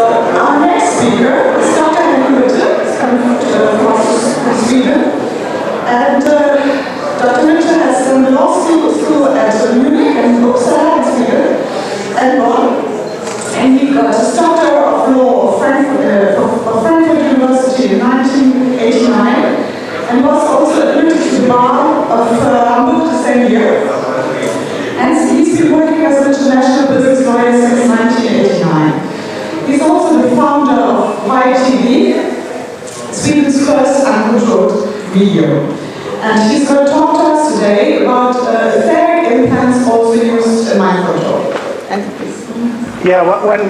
Our next speaker is Dr. Henning Witte, he's coming from Sweden. And Dr. Witte has done law school at Munich and Upsala in Sweden and Bonne. And he got his Doctor of Law of Frankfurt University in 1989 and was also admitted to the bar of Hamburg the same year. And he's been working as an international business lawyer since 1989. He's also the founder of YTV, Sweden's first uncontrolled video. And he's going to talk to us today about etheric implants also used in mind control. And please. Yeah, when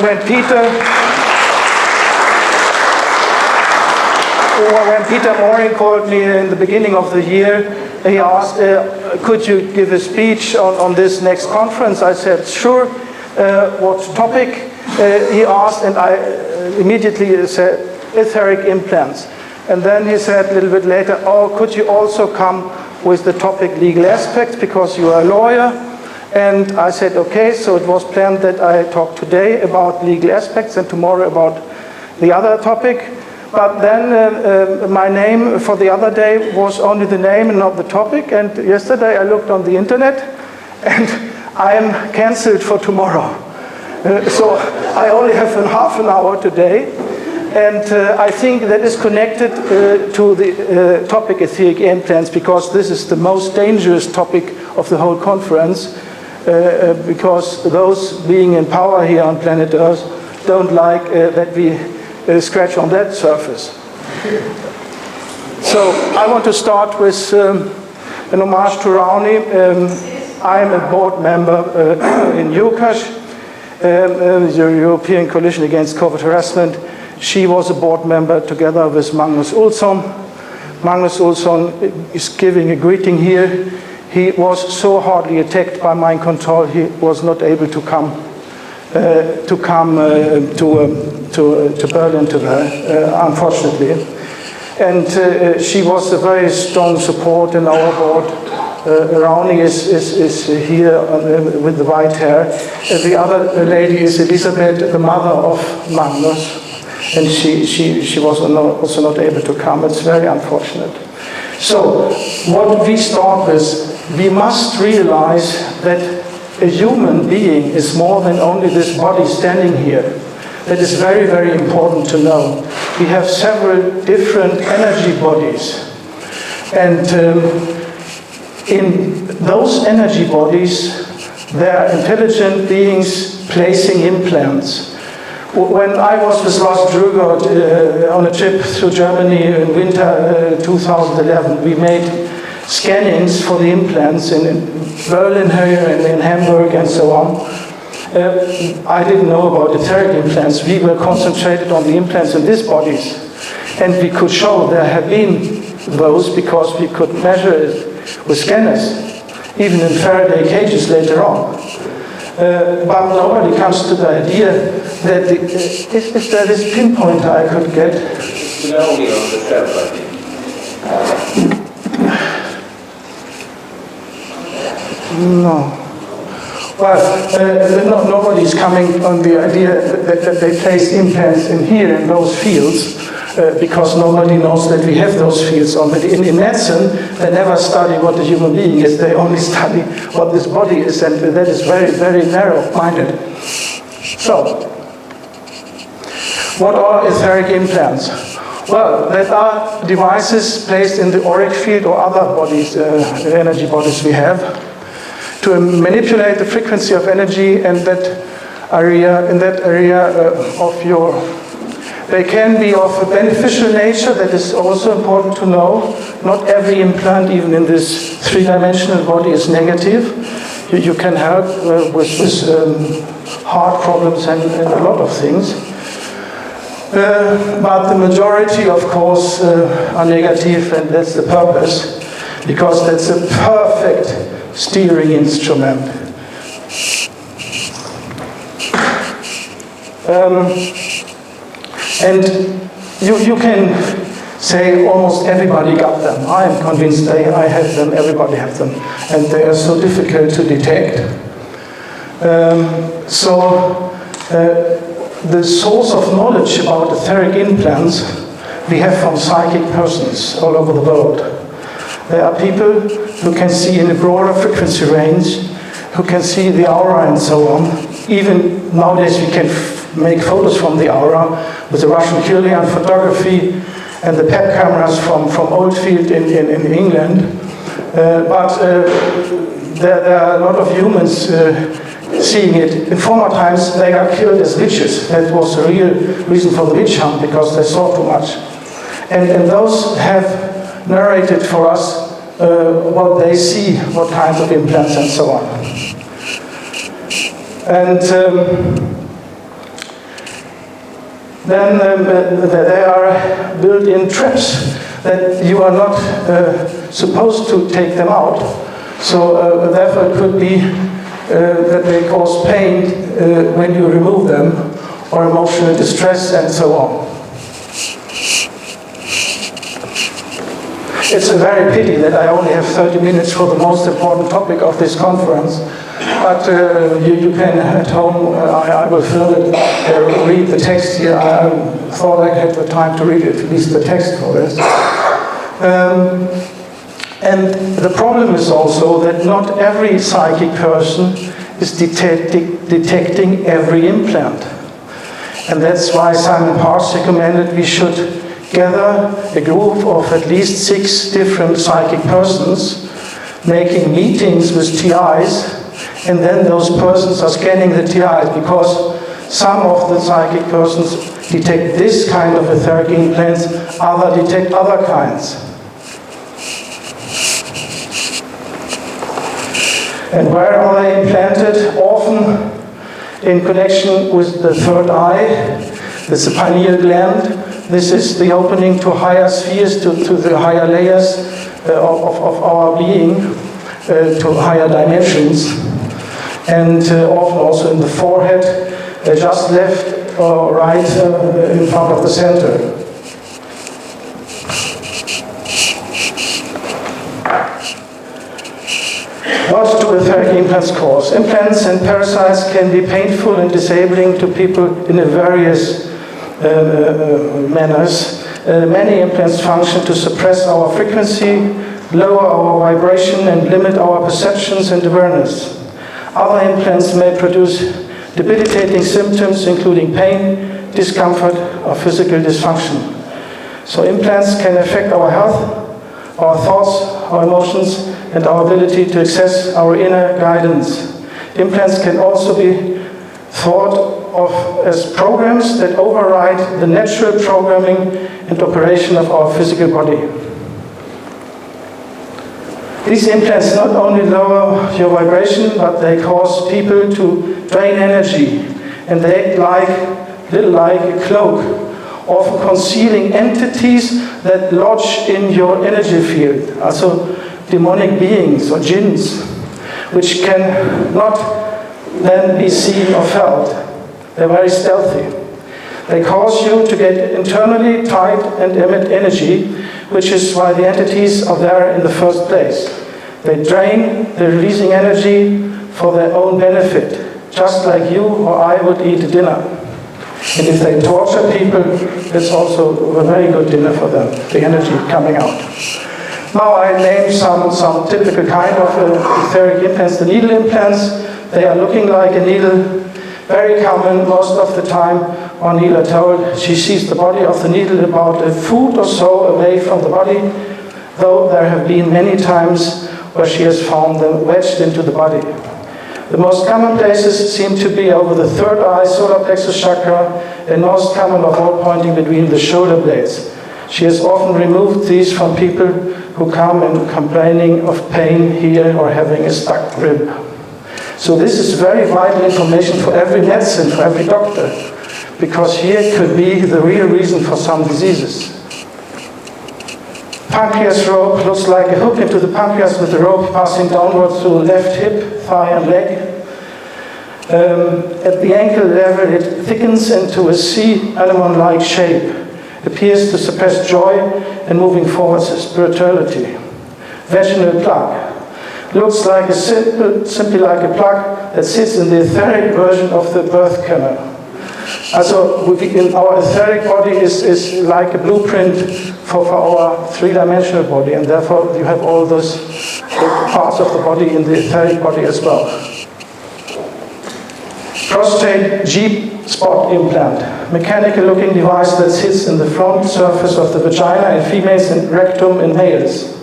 Peter Moring called me in the beginning of the year, he asked, could you give a speech on this next conference? I said, sure. What topic? He asked, and I immediately said, etheric implants. And then he said a little bit later, oh, could you also come with the topic legal aspects, because you are a lawyer? And I said, okay, so it was planned that I talk today about legal aspects and tomorrow about the other topic. But then my name for the other day was only the name and not the topic. And yesterday I looked on the internet and I am cancelled for tomorrow. So I only have half an hour today. And I think that is connected to the topic etheric implants, because this is the most dangerous topic of the whole conference. Because those being in power here on planet Earth don't like that we scratch on that surface. So I want to start with an homage to Rauni. I am a board member in UCASH, the European Coalition Against Covert Harassment. She was a board member together with Magnus Olsson. Magnus Olsson is giving a greeting here. He was so hardly attacked by mind control, he was not able to come to Berlin unfortunately. And she was a very strong support in our board. Rauni is here with the white hair. The other lady is Elisabeth, the mother of Magnus, and she was also not able to come. It's very unfortunate. So what we start with, we must realize that a human being is more than only this body standing here. That is very, very important to know. We have several different energy bodies. And in those energy bodies, there are intelligent beings placing implants. When I was with Lars Drugert on a trip through Germany in winter 2011, we made scannings for the implants in Berlin here and in Hamburg and so on. I didn't know about etheric implants. We were concentrated on the implants in these bodies. And we could show there have been those because we could measure it with scanners, even in Faraday cages later on. But nobody comes to the idea that is there this pinpointer I could get? Only on the shelf, I think. No. Well, nobody's coming on the idea that they place implants in here in those fields because nobody knows that we have those fields already. In medicine, they never study what a human being is. They only study what this body is, and that is very, very narrow-minded. So, what are etheric implants? Well, that are devices placed in the auric field or other bodies, energy bodies we have, to manipulate the frequency of energy in that area of your. They can be of a beneficial nature. That is also important to know. Not every implant, even in this three-dimensional body, is negative. You can help with heart problems and a lot of things. But the majority, of course, are negative, and that's the purpose, because that's a perfect steering instrument. And you can say almost everybody got them. I am convinced I have them, everybody has them. And they are so difficult to detect. the source of knowledge about etheric implants we have from psychic persons all over the world. There are people who can see in a broader frequency range, who can see the aura and so on. Even nowadays we can make photos from the aura with the Russian Kirlian photography and the PEP cameras from Oldfield in England. But there are a lot of humans seeing it. In former times they got killed as witches. That was the real reason for the witch hunt, because they saw too much. And those have narrated for us what they see, what kinds of implants and so on. And then there are built-in traps that you are not supposed to take them out. So therefore it could be that they cause pain when you remove them, or emotional distress and so on. It's a very pity that I only have 30 minutes for the most important topic of this conference. But you can at home, I will fill it, read the text here. I thought I had the time to read at least the text for this. And the problem is also that not every psychic person is detecting every implant. And that's why Simon Parkes recommended we should gather a group of at least 6 different psychic persons, making meetings with TIs, and then those persons are scanning the TIs, because some of the psychic persons detect this kind of etheric implants, others detect other kinds. And where are they implanted? Often in connection with the third eye, the pineal gland. This is the opening to higher spheres, to the higher layers of our being, to higher dimensions. And often also in the forehead, just left or right in front of the center. What do etheric implants cause? Implants and parasites can be painful and disabling to people in various manners. Many implants function to suppress our frequency, lower our vibration, and limit our perceptions and awareness. Other implants may produce debilitating symptoms, including pain, discomfort, or physical dysfunction. So implants can affect our health, our thoughts, our emotions, and our ability to access our inner guidance. Implants can also be thought of as programs that override the natural programming and operation of our physical body. These implants not only lower your vibration, but they cause people to drain energy, and they act like a cloak, often concealing entities that lodge in your energy field, also demonic beings or jinns, which can not then be seen or felt. They're very stealthy. They cause you to get internally tight and emit energy, which is why the entities are there in the first place. They drain, they're releasing energy for their own benefit, just like you or I would eat dinner. And if they torture people, it's also a very good dinner for them, the energy coming out. Now I named some typical kind of etheric implants, the needle implants. They are looking like a needle, very common most of the time. One healer told she sees the body of the needle about a foot or so away from the body, though there have been many times where she has found them wedged into the body. The most common places seem to be over the third eye, solar plexus chakra, and most common of all pointing between the shoulder blades. She has often removed these from people who come and complaining of pain here or having a stuck rib. So this is very vital information for every medicine, for every doctor, because here could be the real reason for some diseases. Pancreas rope looks like a hook into the pancreas with the rope passing downwards through the left hip, thigh and leg. At the ankle level it thickens into a sea anemone-like shape, appears to suppress joy and moving forwards spirituality. Vaginal plug looks like simply like a plug that sits in the etheric version of the birth canal. Also, in our etheric body is like a blueprint for our three-dimensional body, and therefore you have all those parts of the body in the etheric body as well. Prostate G-spot implant, mechanical-looking device that sits in the front surface of the vagina in females and rectum in males.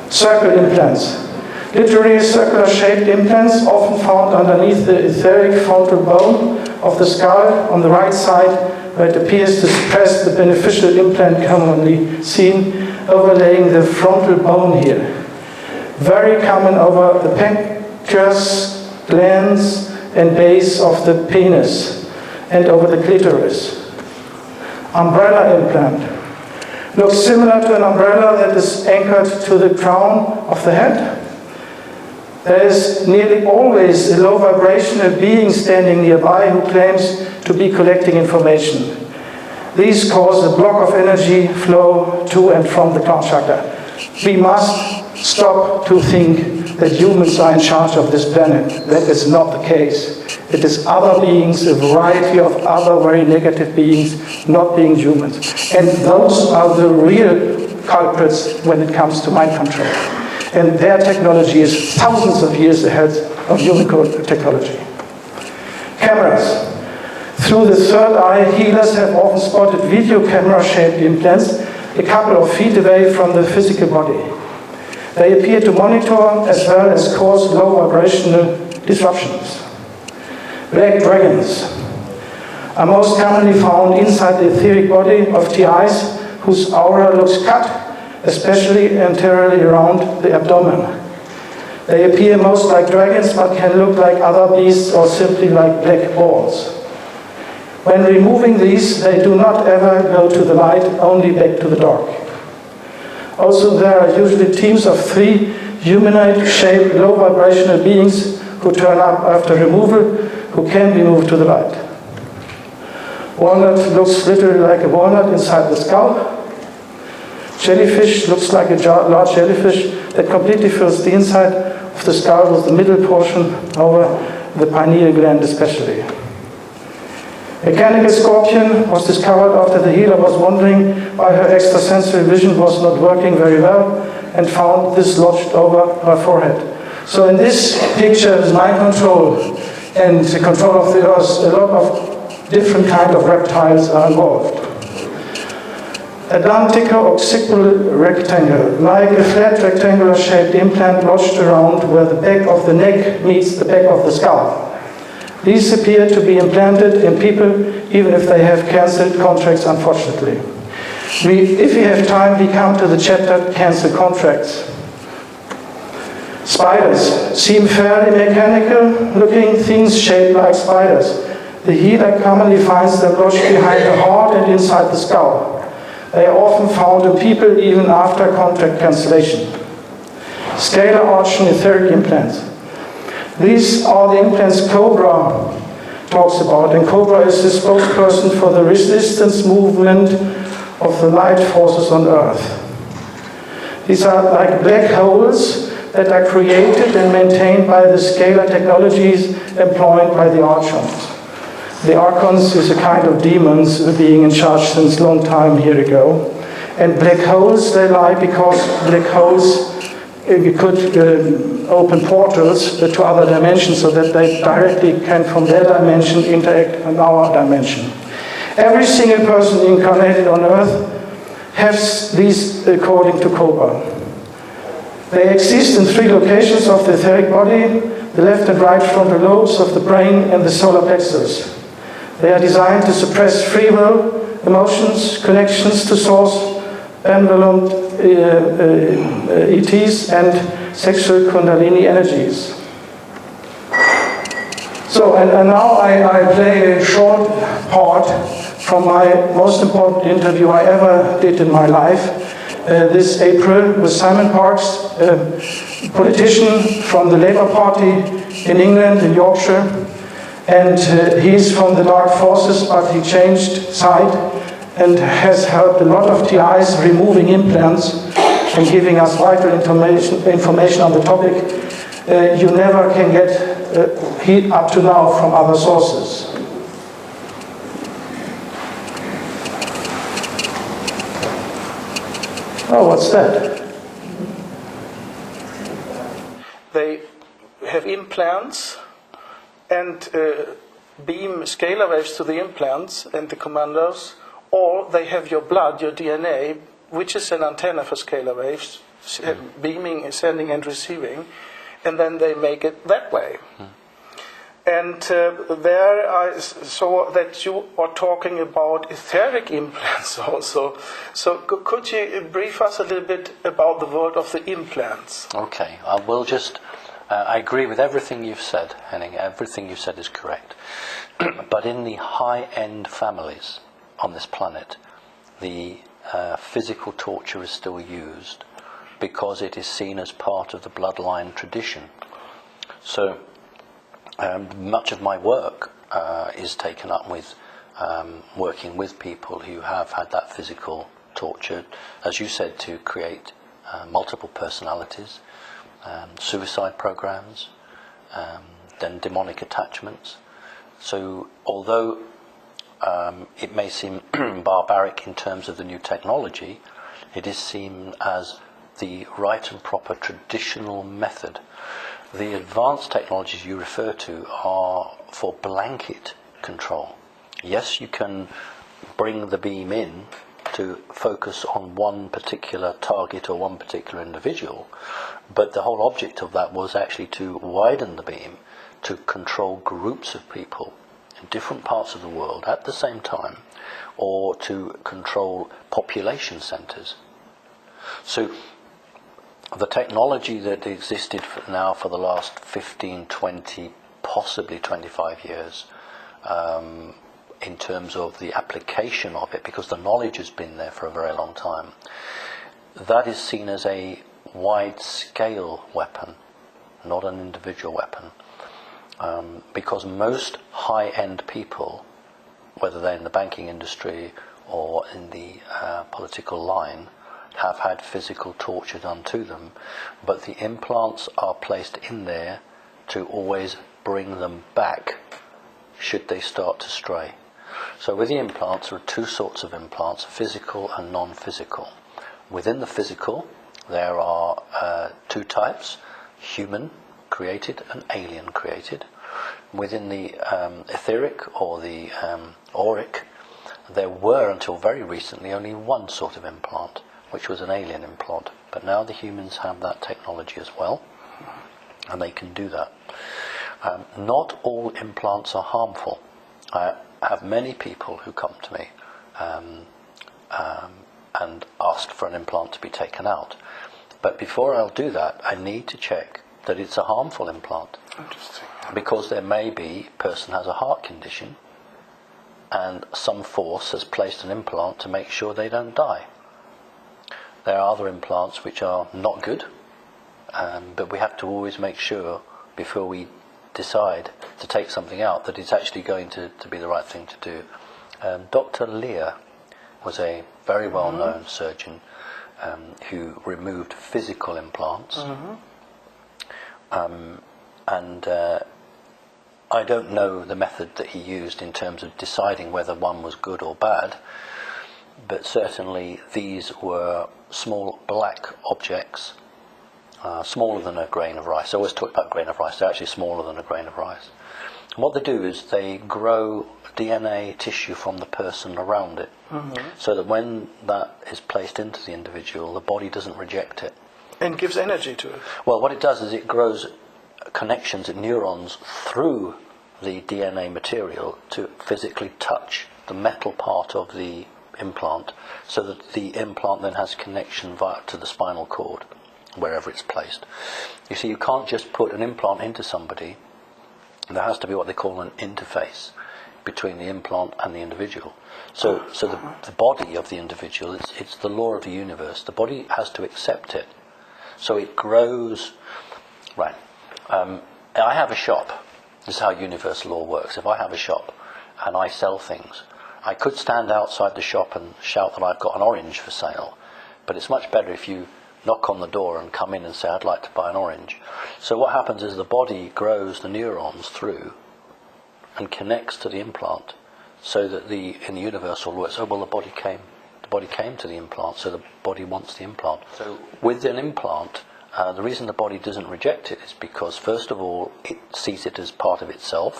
Circle implants, literally circular-shaped implants often found underneath the etheric frontal bone of the skull on the right side, where it appears to suppress the beneficial implant commonly seen, overlaying the frontal bone here. Very common over the pancreas, glands, and base of the penis, and over the clitoris. Umbrella implant. Looks similar to an umbrella that is anchored to the crown of the head. There is nearly always a low vibrational being standing nearby who claims to be collecting information. These cause a block of energy flow to and from the crown chakra. We must stop to think that humans are in charge of this planet. That is not the case. It is other beings, a variety of other very negative beings, not being humans. And those are the real culprits when it comes to mind control. And their technology is thousands of years ahead of human technology. Cameras. Through the third eye, healers have often spotted video camera-shaped implants a couple of feet away from the physical body. They appear to monitor as well as cause low vibrational disruptions. Black dragons are most commonly found inside the etheric body of TIs whose aura looks cut, especially anteriorly around the abdomen. They appear most like dragons but can look like other beasts or simply like black balls. When removing these, they do not ever go to the light, only back to the dark. Also, there are usually teams of 3 humanoid-shaped low vibrational beings who turn up after removal, who can be moved to the light. Walnut looks literally like a walnut inside the skull. Jellyfish looks like a large jellyfish that completely fills the inside of the skull with the middle portion over the pineal gland especially. Mechanical scorpion was discovered after the healer was wondering why her extrasensory vision was not working very well and found this lodged over her forehead. So in this picture is mind control and the control of the earth. A lot of different kinds of reptiles are involved. Atlantico occipital rectangle, like a flat rectangular shaped implant lodged around where the back of the neck meets the back of the skull. These appear to be implanted in people even if they have cancelled contracts, unfortunately. If we have time, we come to the chapter cancel contracts. Spiders seem fairly mechanical looking things shaped like spiders. The healer commonly finds them lodged behind the heart and inside the skull. They are often found in people even after contract cancellation. Scalar arch and etheric implants. These are the implants Cobra talks about, and Cobra is the spokesperson for the resistance movement of the light forces on Earth. These are like black holes that are created and maintained by the scalar technologies employed by the archons. The archons is a kind of demons being in charge since a long time here ago. And black holes, they lie because black holes could open portals to other dimensions so that they directly can from their dimension interact in our dimension. Every single person incarnated on Earth has these according to Cobra. They exist in 3 locations of the etheric body, the left and right frontal lobes of the brain and the solar plexus. They are designed to suppress free will, emotions, connections to source, benevolent ETs, and sexual kundalini energies. So, and now I play a short part from my most important interview I ever did in my life. This April with Simon Parkes, a politician from the Labour Party in England, in Yorkshire. And he's from the dark forces, but he changed side and has helped a lot of TIs removing implants and giving us vital information on the topic you never can get up to now from other sources. Oh, what's that? They have implants and beam scalar waves to the implants and the commandos, or they have your blood, your DNA, which is an antenna for scalar waves, beaming, sending and receiving, and then they make it that way. And there I saw that you are talking about etheric implants also. So could you brief us a little bit about the world of the implants? Okay, I will just... I agree with everything you've said, Henning. Everything you've said is correct. But in the high-end families on this planet, the physical torture is still used because it is seen as part of the bloodline tradition. So much of my work is taken up with working with people who have had that physical torture, as you said, to create multiple personalities, suicide programs, then demonic attachments. So although it may seem barbaric in terms of the new technology, it is seen as the right and proper traditional method. The advanced technologies you refer to are for blanket control. Yes, you can bring the beam in to focus on one particular target or one particular individual, but the whole object of that was actually to widen the beam to control groups of people in different parts of the world at the same time, or to control population centres. So the technology that existed now for the last 15, 20, possibly 25 years, in terms of the application of it, because the knowledge has been there for a very long time, that is seen as a wide-scale weapon, not an individual weapon. Because most high-end people, whether they're in the banking industry or in the political line, have had physical torture done to them, but the implants are placed in there to always bring them back should they start to stray. So with the implants, there are two sorts of implants, physical and non-physical. Within the physical, there are two types, human created and alien created. Within the etheric or the auric, there were until very recently only one sort of implant, which was an alien implant. But now the humans have that technology as well, and they can do that. Not all implants are harmful. I have many people who come to me and ask for an implant to be taken out. But before I'll do that, I need to check that it's a harmful implant. Interesting. Because there may be a person has a heart condition and some force has placed an implant to make sure they don't die. There are other implants which are not good, but we have to always make sure before we decide to take something out that it's actually going to be the right thing to do. Dr. Lear was a very well-known surgeon who removed physical implants. And I don't know the method that he used in terms of deciding whether one was good or bad, but certainly these were small black objects, smaller than a grain of rice. I always talk about grain of rice, they're actually smaller than a grain of rice. And what they do is they grow DNA tissue from the person around it, so that when that is placed into the individual, the body doesn't reject it. And gives energy to it. Well, what it does is it grows connections in neurons through the DNA material to physically touch the metal part of the implant, so that the implant then has connection via to the spinal cord, wherever it's placed. You see, you can't just put an implant into somebody. There has to be what they call an interface between the implant and the individual. So the body of the individual, it's the law of the universe. The body has to accept it. So it grows. Right. I have a shop. This is how universal law works. If I have a shop and I sell things, I could stand outside the shop and shout that I've got an orange for sale, but it's much better if you knock on the door and come in and say, I'd like to buy an orange. So what happens is the body grows the neurons through and connects to the implant, so that in the universal law, the The body came to the implant, so the body wants the implant. So with an implant, the reason the body doesn't reject it is because, first of all, it sees it as part of itself,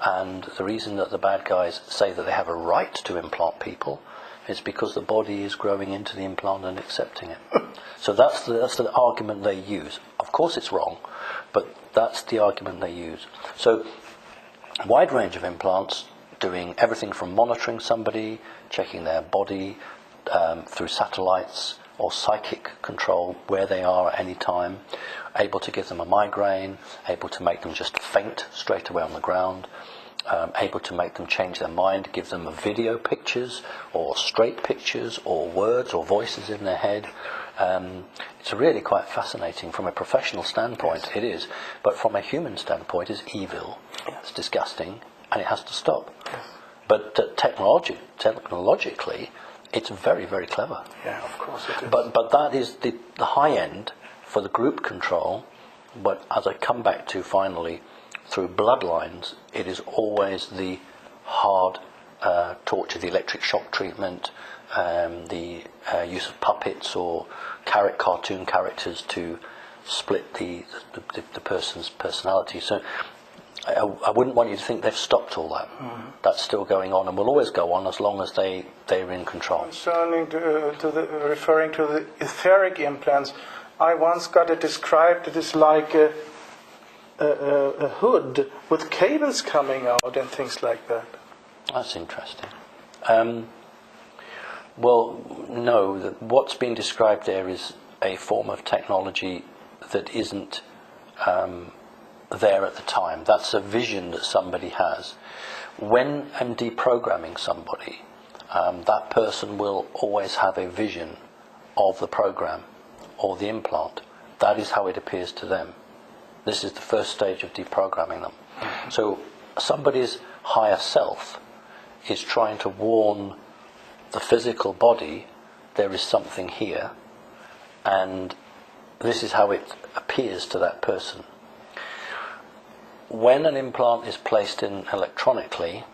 and the reason that the bad guys say that they have a right to implant people is because the body is growing into the implant and accepting it. So that's the argument they use. Of course it's wrong, but that's the argument they use. So a wide range of implants, doing everything from monitoring somebody, checking their body through satellites, or psychic control where they are at any time, able to give them a migraine, able to make them just faint straight away on the ground, able to make them change their mind, give them video pictures or straight pictures or words or voices in their head. It's really quite fascinating from a professional standpoint. Yes. It is, but from a human standpoint, it's evil, it's disgusting, and it has to stop. Yes. But technologically, it's very, very clever. Yeah, of course it is. But that is the high end for the group control. But as I come back to finally, through bloodlines, it is always the hard torture, the electric shock treatment, the use of puppets or cartoon characters to split the person's personality. So I wouldn't want you to think they've stopped all that. Mm-hmm. That's still going on and will always go on as long as they're in control. Concerning referring to the etheric implants, I once got it described. It is like a hood with cables coming out and things like that. That's interesting. Well, no. What's being described there is a form of technology that isn't there at the time. That's a vision that somebody has. When I'm deprogramming somebody, that person will always have a vision of the program or the implant. That is how it appears to them. This is the first stage of deprogramming them. Mm-hmm. So somebody's higher self is trying to warn the physical body there is something here, and this is how it appears to that person. When an implant is placed in electronically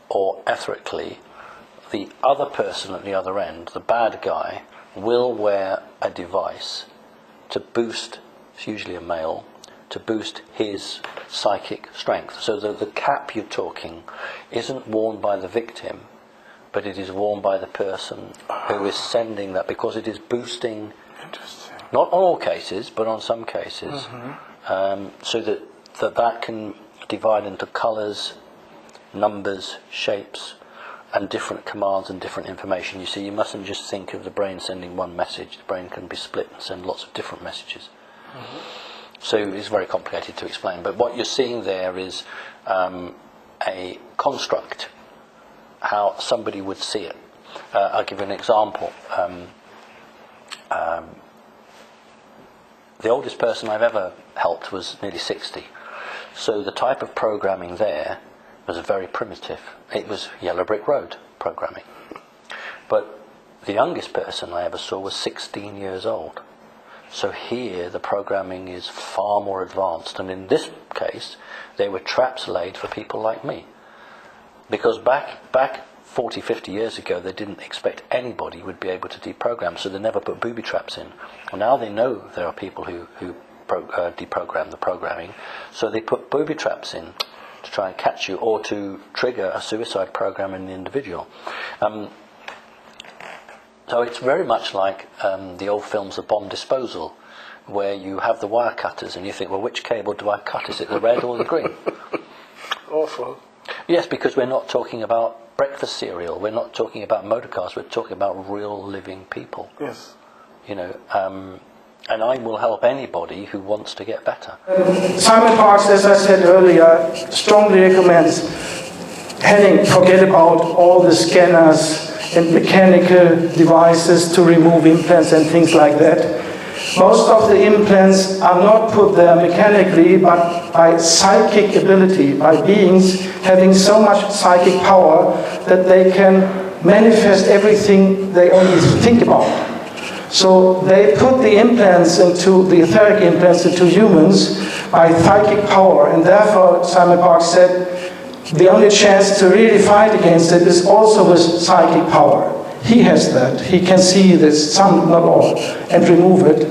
or etherically, the other person at the other end, the bad guy, will wear a device to boost, it's usually a male, to boost his psychic strength. So the cap you're talking isn't worn by the victim, but it is worn by the person who is sending that, because it is boosting. Interesting. Not on all cases, but on some cases. Mm-hmm. So that can divide into colours, numbers, shapes, and different commands and different information. You see, you mustn't just think of the brain sending one message. The brain can be split and send lots of different messages. Mm-hmm. So it's very complicated to explain. But what you're seeing there is a construct, how somebody would see it. I'll give you an example. The oldest person I've ever helped was nearly 60. So the type of programming there was very primitive. It was yellow brick road programming. But the youngest person I ever saw was 16 years old. So here the programming is far more advanced. And in this case, there were traps laid for people like me. Because back 40, 50 years ago, they didn't expect anybody would be able to deprogram, so they never put booby traps in. Well, now they know there are people who deprogram the programming, so they put booby traps in to try and catch you, or to trigger a suicide program in the individual. So it's very much like the old films of bomb disposal, where you have the wire cutters and you think, well, which cable do I cut? Is it the red or the green? Awful. Yes, because we're not talking about breakfast cereal, we're not talking about motor cars, we're talking about real living people. Yes. You know, and I will help anybody who wants to get better. Simon Parkes, as I said earlier, strongly recommends Henning, forget about all the scanners and mechanical devices to remove implants and things like that. Most of the implants are not put there mechanically, but by psychic ability, by beings having so much psychic power that they can manifest everything they only think about. So they put the implants into, the etheric implants into humans by psychic power, and therefore Simon Parkes said, the only chance to really fight against it is also with psychic power. He has that. He can see this, some, not all, and remove it.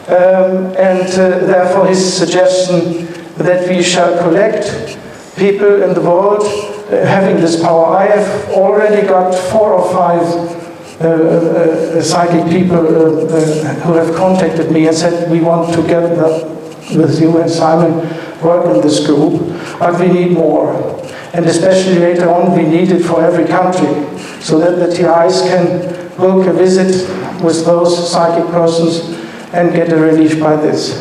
Therefore his suggestion that we shall collect people in the world having this power. I have already got 4 or 5 psychic people who have contacted me and said, we want to get with you and Simon work in this group, but we need more. And especially later on, we need it for every country, so that the TIs can book a visit with those psychic persons and get a relief by this.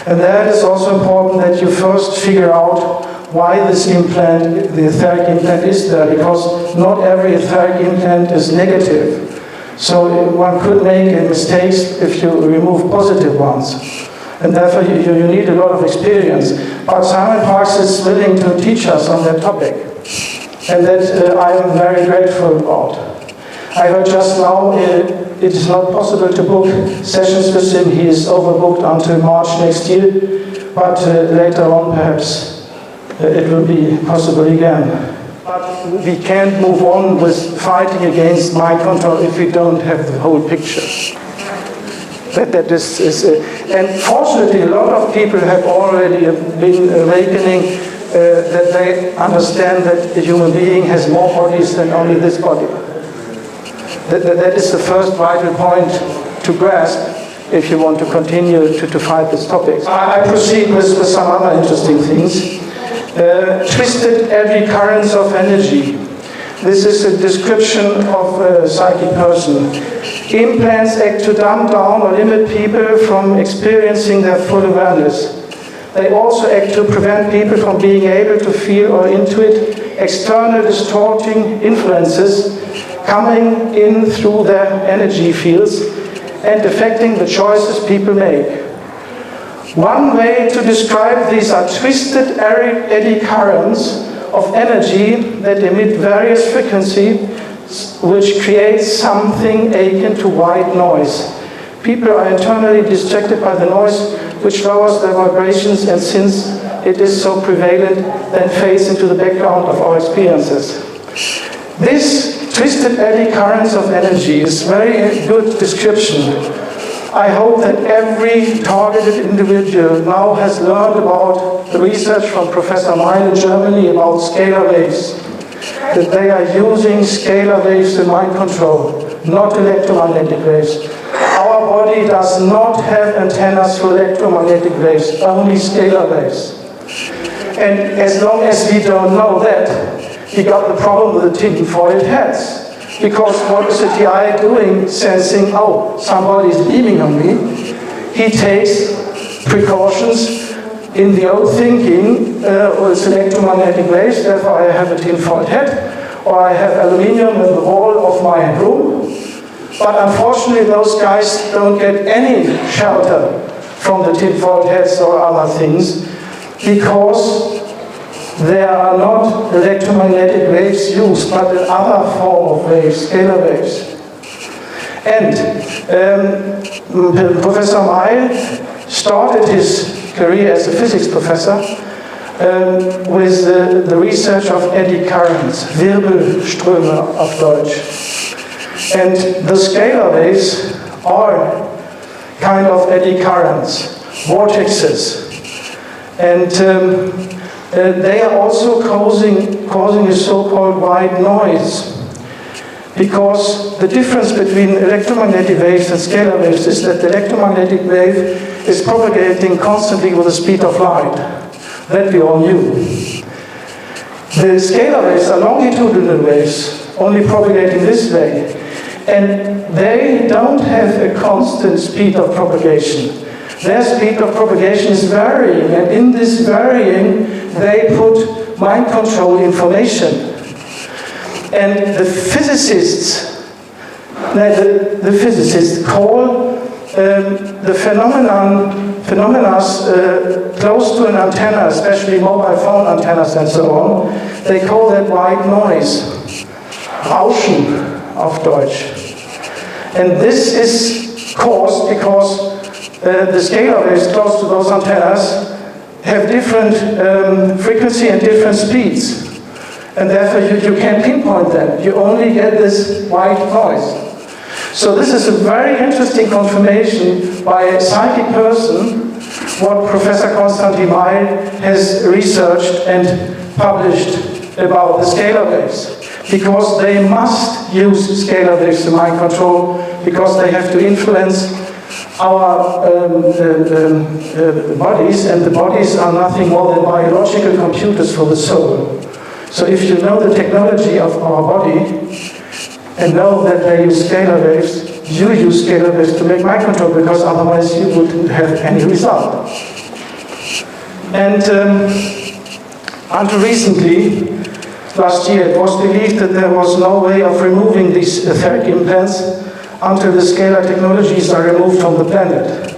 And that is also important that you first figure out why this implant, the etheric implant, is there, because not every etheric implant is negative. So one could make mistakes if you remove positive ones. And therefore you need a lot of experience. But Simon Parkes is willing to teach us on that topic. And that I am very grateful about. I heard just now it is not possible to book sessions with him. He is overbooked until March next year. But later on perhaps it will be possible again. But we can't move on with fighting against mind control if we don't have the whole picture. That is and fortunately a lot of people have already been awakening that they understand that a human being has more bodies than only this body. That is the first vital point to grasp if you want to continue to fight this topic. I proceed with some other interesting things. Twisted eddy currents of energy. This is a description of a psychic person. Implants act to dumb down or limit people from experiencing their full awareness. They also act to prevent people from being able to feel or intuit external distorting influences coming in through their energy fields and affecting the choices people make. One way to describe these are twisted eddy currents of energy that emit various frequencies which creates something akin to white noise. People are internally distracted by the noise which lowers their vibrations, and since it is so prevalent, then fades into the background of our experiences. This twisted eddy currents of energy is very good description. I hope that every targeted individual now has learned about the research from Professor Meyl in Germany about scalar waves. That they are using scalar waves in mind control, not electromagnetic waves. Our body does not have antennas for electromagnetic waves, only scalar waves. And as long as we don't know that, we got the problem with the tin-foiled hats. Because what is the TI doing, sensing, oh, somebody is beaming on me? He takes precautions in the old thinking, it's electromagnetic waves, therefore I have a tin-foiled hat, or I have aluminium in the wall of my room. But unfortunately, those guys don't get any shelter from the tin-foiled hats or other things, because there are not electromagnetic waves used, but another form of waves, scalar waves. And Professor Meyl started his career as a physics professor with the research of eddy currents, Wirbelströme auf Deutsch. And the scalar waves are kind of eddy currents, vortexes. And they are also causing a so-called white noise. Because the difference between electromagnetic waves and scalar waves is that the electromagnetic wave is propagating constantly with the speed of light. That we all knew. The scalar waves are longitudinal waves, only propagating this way. And they don't have a constant speed of propagation. Their speed of propagation is varying, and in this varying, they put mind control information. And the physicists call the phenomena close to an antenna, especially mobile phone antennas and so on, they call that white noise, Rauschen auf Deutsch. And this is caused because the scalar waves close to those antennas have different frequency and different speeds. and therefore you can't pinpoint them. You only get this white noise. So this is a very interesting confirmation by a psychic person what Professor Konstantin Meyl has researched and published about the scalar waves. Because they must use scalar waves to mind control, because they have to influence our bodies, and the bodies are nothing more than biological computers for the soul. So if you know the technology of our body, and know that they use scalar waves, you use scalar waves to make mind control, because otherwise you wouldn't have any result. And until recently, last year, it was believed that there was no way of removing these etheric implants until the scalar technologies are removed from the planet.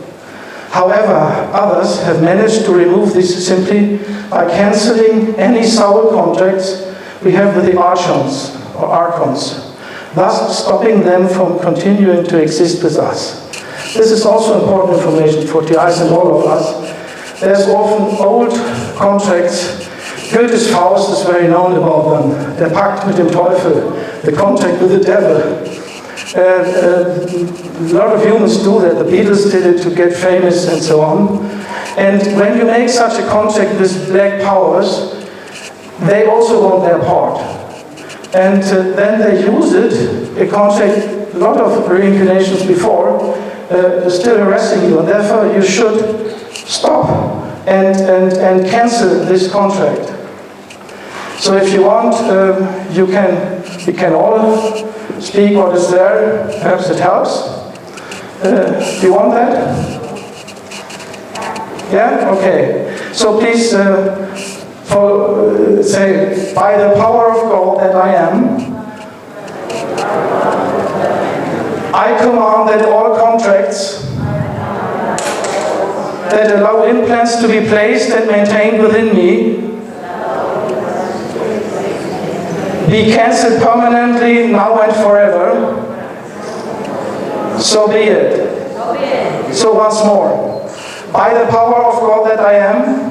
However, others have managed to remove this simply by cancelling any soul contracts we have with the archons or archons, thus stopping them from continuing to exist with us. This is also important information for TIs and all of us. There's often old contracts. Goethe's Faust is very known about them. Der Pakt mit dem Teufel, the contract with the devil. A lot of humans do that. The Beatles did it to get famous and so on. And when you make such a contract with black powers, they also want their part. And then they use it, a contract, a lot of reincarnations before, still harassing you. And therefore you should stop and cancel this contract. So if you want, we can all speak what is there. Perhaps it helps. Do you want that? Yeah? Okay. So please say, by the power of God that I am, I command that all contracts that allow implants to be placed and maintained within me be cancelled permanently, now and forever. So be it. So once more. By the power of God that I am,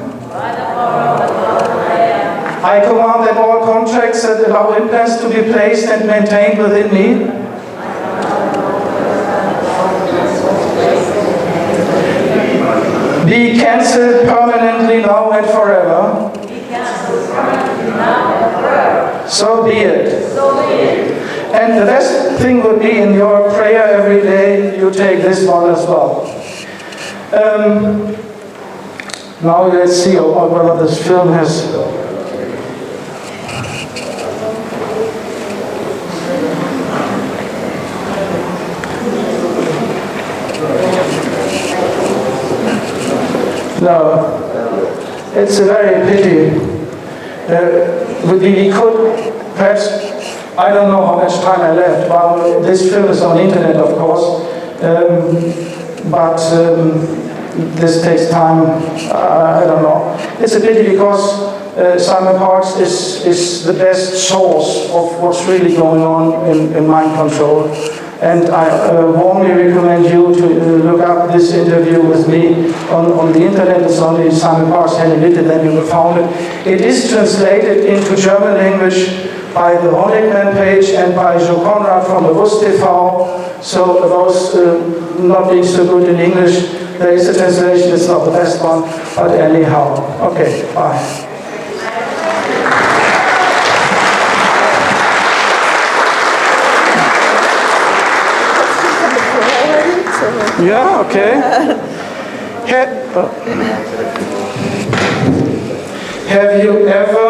I command that all contracts that allow implants to be placed and maintained within me be cancelled permanently, now and forever. So be it. And the best thing would be in your prayer every day, you take this one as well. Now let's see whether this film has... No, it's a very pity. We could, perhaps, I don't know how much time I left, but this film is on the internet, of course, but this takes time, I don't know. It's a pity because Simon Parkes is the best source of what's really going on in mind control. And I warmly recommend you to look up this interview with me on the internet. It's on the Simon Parkes, Henning Witte, then you will find it. It is translated into German language by the Honigman page and by Joe Conrad from the Wust TV. So those not being so good in English, there is a translation, it's not the best one, but anyhow. Okay, bye. Yeah, okay. Have you ever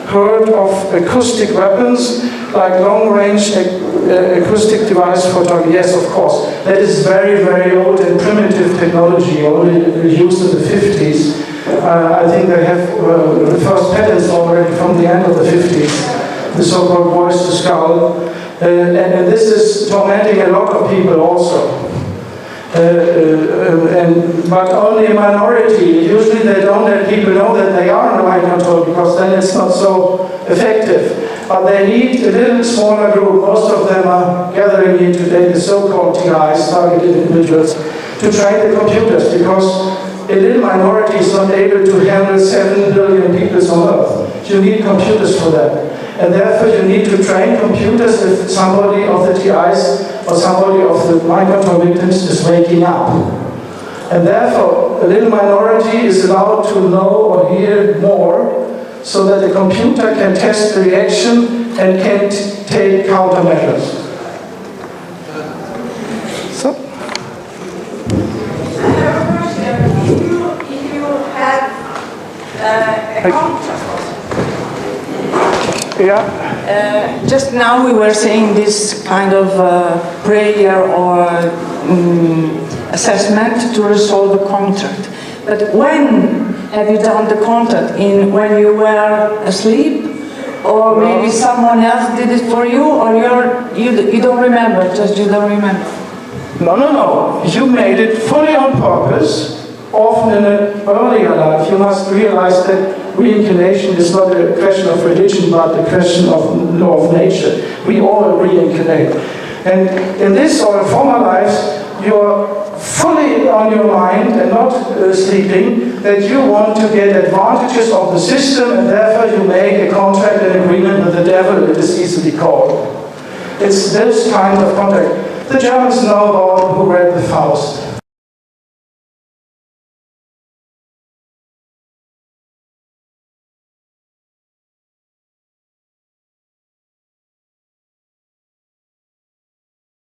heard of acoustic weapons, like long-range acoustic device photography? Yes, of course. That is very, very old and primitive technology, only used in the 50s. I think they have the first patents already from the end of the 50s, the so-called voice to skull. And this is tormenting a lot of people also. But only a minority. Usually they don't let people know that they are under mind control, because then it's not so effective. But they need a little smaller group. Most of them are gathering here today, the so-called TIs, targeted individuals, to train the computers, because a little minority is not able to handle 7 billion people on Earth. you need computers for that. And therefore you need to train computers if somebody of the TIs or somebody of the mind control victims is waking up. And therefore a little minority is allowed to know or hear more so that the computer can test the reaction and can take countermeasures. So. I have a question. If you had a contract. Yeah. Just now we were saying this kind of prayer or assessment to resolve a contract. But when have you done the contract? When you were asleep? Or maybe someone else did it for you? Or you don't remember, just you don't remember? No. You made it fully on purpose. Often in an earlier life, you must realize that reincarnation is not a question of religion, but a question of law of nature. We all reincarnate. And in this or former lives, you're fully on your mind and not sleeping, that you want to get advantages of the system, and therefore you make a contract and agreement with the devil, it is easily called. It's this kind of contract. The Germans know about who read the Faust.